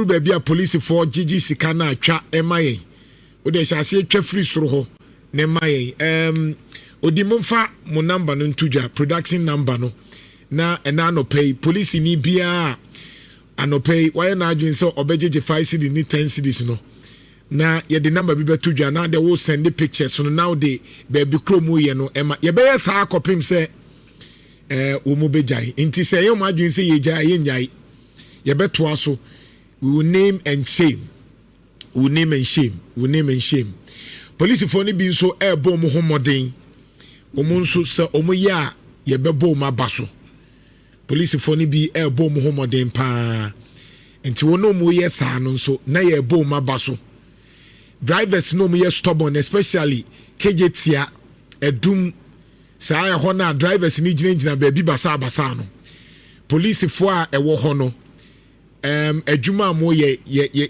baby a police for Gigi Sikana atwa emaye ode hyase atwa free soro ho na emaye odi momfa mo number no ntudwa production number no na ena no pay police ni bia anopay why na adwin so obejeje 5 cedi ni 10 cedis no na ye the number bi betudwa na they will send the pictures no now they baby kromu ye no ema ye be sa akopim se wo mu bejai nti se ye mo adwin se ye jai ye nyai ye beto aso we will name and shame. We will name and shame. We will name and shame. Police for ni bi so ebo mo homodin. Omo nso se omo ya ye bebo ma baso. Police for ni bi ebo mo homodin pa. Enti wono mo ye sa no nso na ye ebo ma baso. Drivers no mo ye stubborn, especially kejetia edum sa ya ho na drivers ni gyina baabi basa no. Police for a ewo ho no adwuma mo ye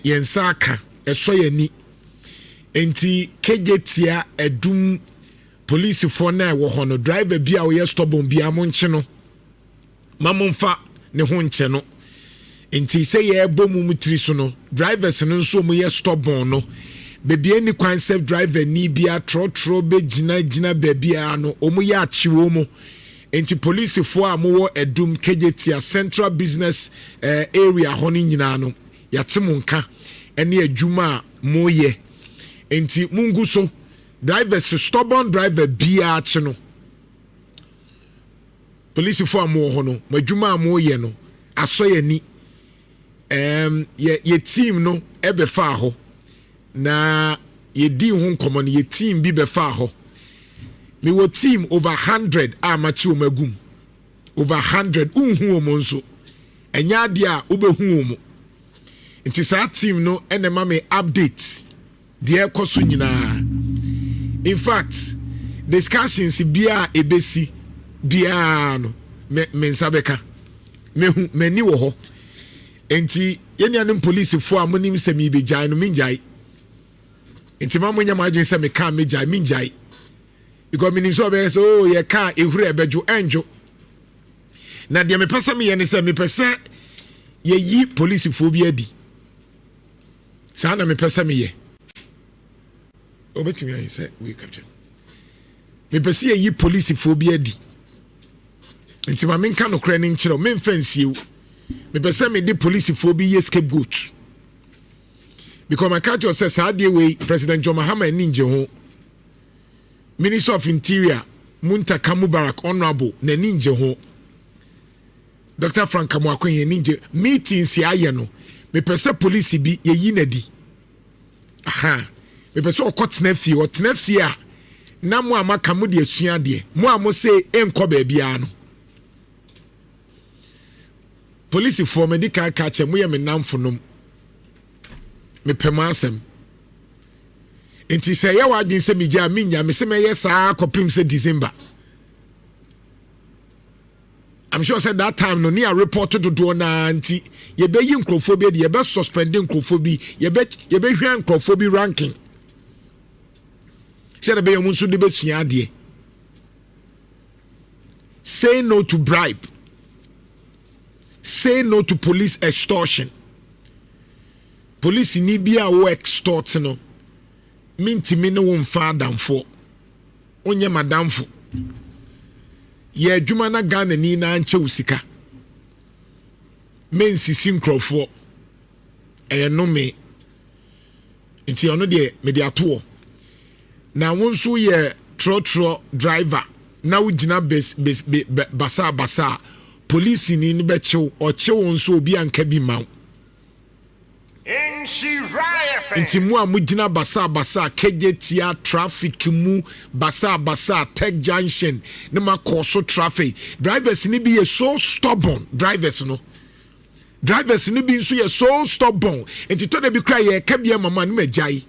nsa aka eso ye ni enti kegetia edum police for na wo hono driver bia wo ye stubborn bia mo nche no mamomfa ne ho nche no enti se ye bomu mutiri so no drivers no nso mo ye stubborn no bebia ni kwan self driver ni bia tro be gina bebia no omo ye achiwo mo enti police for amowo edum kejetia central business area honi nyina no yatemunka ene adwuma moye enti mungu so drivers stubborn driver bia achi no police for amowo hono madwuma moye no asoye ni ye team no ebe fa ho na ye di ho nkomo no ye team bi be fa ho me wo team over 100 amachi omagum over 100 unhu omo nso enya de a obehu omo nti sa team no ene ma me update de ekoso nyina in fact discussions bia ebesi bia no me nsabeka mehu mani wo ho enti yenia no police fo amonim se mi bejai no minjai enti ma monya ma adwen se me ka mejai minjai because minim so be so ye ka ehuru ebejo enjo na de me pesa me ye ne se me pesa ye yi police fo bi adi sa na me pesa me ye obetimi ayi se we capture me pesa ye yi police fo bi adi nti ma menka no kra ne nkyere me mfansie me pesa me de police fo bi ye scapegoat because my catch says sa de we President John Mahama ninje ho Minister of Interior Muntaka Mubarak Honorable na ninje ho Dr. Frank Kamwako ye ninje meetings ya ye no me pese police bi ye yi nadi aha me pese okotena fie a na mo amaka mo de asua de mo amo se enko ba bia no police for medical catch mo ye me namfo nom me pema asem enti se ye wa adwin se migya minya me se me ye saa kopim se December. I'm sure said that time no near reported to do na anti ye be yin crofobia ye be suspending crofobia ye be hwan crofobia ranking said be yom so de be sua de say no to bribe, say no to police extortion. Police ni bia wo extort no minti me no won fa damfo onye madamfo ye adwuma na Ghana ni na anche usika men sisi nkrofo no me nti ono de me de ato na wonso ye tro driver na wugina basa police ni no be chew o chew wonso obi anka bi maw Nhyira nti mu a mugina basa kejetia traffic mu basa tech junction ne ma koso traffic drivers ni be so stubborn drivers ni be so stubborn nti to de bi cry ye ka bia mama no majai.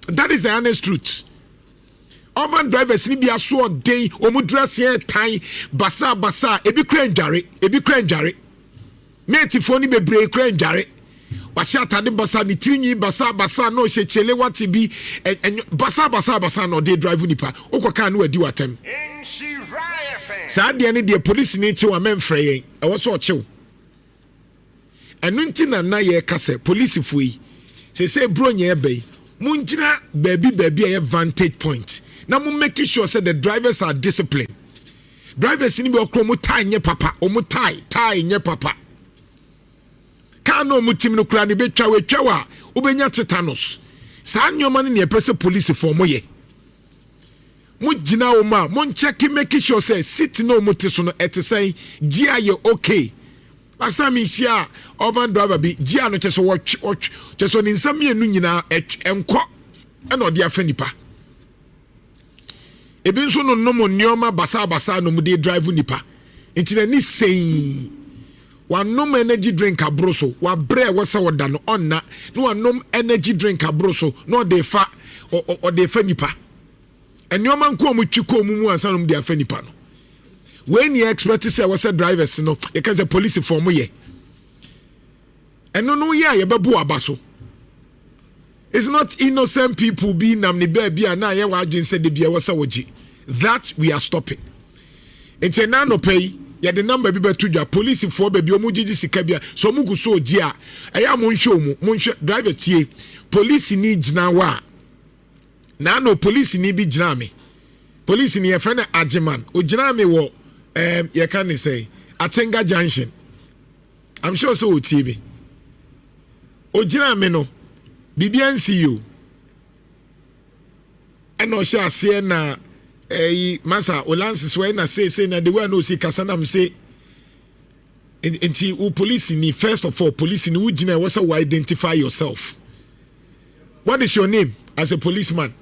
That is the honest truth. Urban drivers ni be so day omu dress here time basa ebi kra njare mate phone be break kra njare Bashata de basa ni trinyi basa no she chele wati bi basa no dey drive nipa okoka no adi watem sa de ne de police ni che wa memfre yen e wo so chew ɛno nti na ye kase police fui say bro nye be munjina baby a vantage point na mu make sure say the drivers are disciplined. Drivers ni be okro mu tie nye papa o mu tie nye papa ka no mu tim no kura ne betwa wa obenya tetanus saa nyoma ne epese police for mo ye mo gina o ma mo check make sure say sit no mo te so no etesai gia ye okay. Last time he share over driver be gia no cheso watch cheso ni nsam ye nu nyina enko e no de afa nipa ebi nso no nomo nyoma basa no mu de drive nipa enti na ni sei wanom energy drink abroso wa bre wasa woda no onna no wanom energy drink abroso no de fa o de fa nipa enioma nko mu twiko mu ansanom de afa nipa no when you expect say wasa drivers no e ka say police for mo ye eno no ye bebu abaso. It's not innocent people being namni baby na ye wa adwen say de bia wasa woji that we are stopping. Enti na no pay ya the number bi betu dwa police for baby omu gigi sika bia so mu gu so oji a eya mo nhwe driver tie police ni gina wa na no police ni bi gina me police ni e fa na ageman o gina me wo you can say Atenga Junction. I'm sure so tie be o gina me no BBNCU eno sha se na masa olansis we na say na the way no see kasanam say enti police ni first of all police ni ugina was to identify yourself. What is your name as a policeman?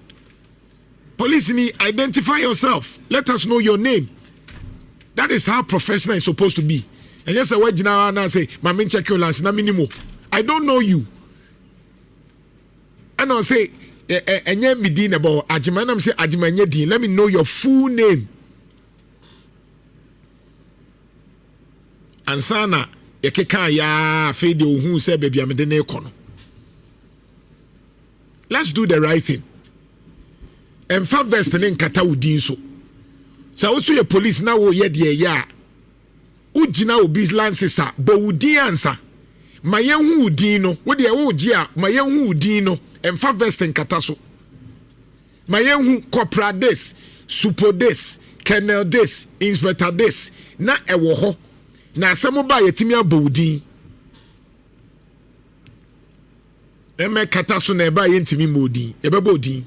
Police ni identify yourself. Let us know your name. That is how professional is supposed to be. And yes, I wajina na say my main check your lance na minimo. I don't know you. And I'll say enye midin about ajima na say ajima enye din. Let me know your full name. Ansana yekeka ya fede ohun say baby amede na ekono. Let's do the right thing. And fa vest ne nkata udin so. Sa also your police na wo ye de ya. Ugina obi lances a bo udin ansa. Ma yenhu udin no, wo de wo gi a ma yenhu udin no, and fa vest nkata so. Ma yenhu corporal this, super this, colonel this, inspector this, na ewo ho. Na asemo ba yetimi abodin. Eme kata so na eba yentimi modin, ebebodin.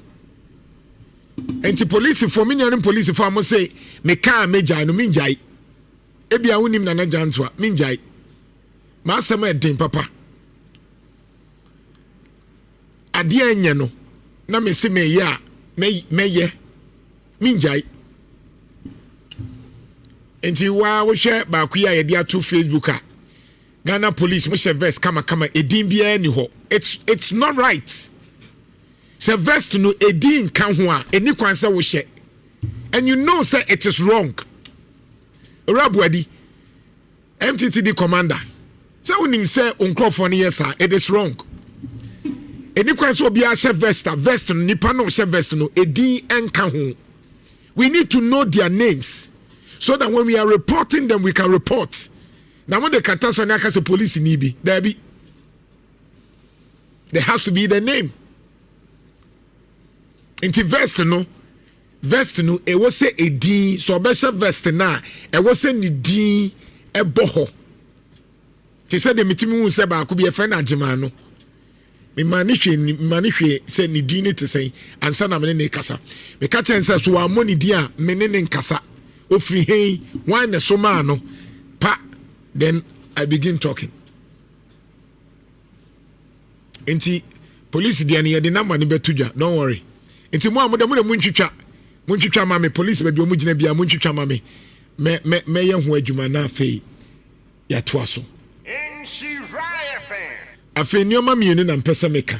Enti police for me nyanim police for am say me ka meja no minjai. Ebia wonim na Jantuah minjai. Ma asema edin papa. Ade anya no na me se me ya meye minjai. Enti wa wo hwe ba ku ya ye dia to Facebook a Ghana police mo she vest kama edin bia ni ho. It's not right. Se vest no edin kan ho a eni kwan se wo hye. And you know say it is wrong. Rabuadi MTTD commander. Se wonim say onkrofo ne yes it is wrong. Eni kwan se obi a hye vest no nipa no hye vest no edin enka ho. We need to know their names so that when we are reporting them we can report. Now when the catastrophe na kase police ni bi there be there has to be the name. Inti vest no e wo se edin so obesha vest na e wo se ni din e boho. Ti se de mitimi hu se ba ko bi e friend agema no me manihwe se ni din te sei ansa na me ne kasa me ka chen se so wa mo ni din a me ne nkasa ofri hei wan ne so ma no pa. Then I begin talking. Inti police diani ya di number ni betuja. Don't worry. Inti mo amuda muntwitwa mame police be omu gina bia muntwitwa mame me ye ho adwuma na afei ya toaso. Nhyira FM. Afei nyoma mienu na mpesa meka.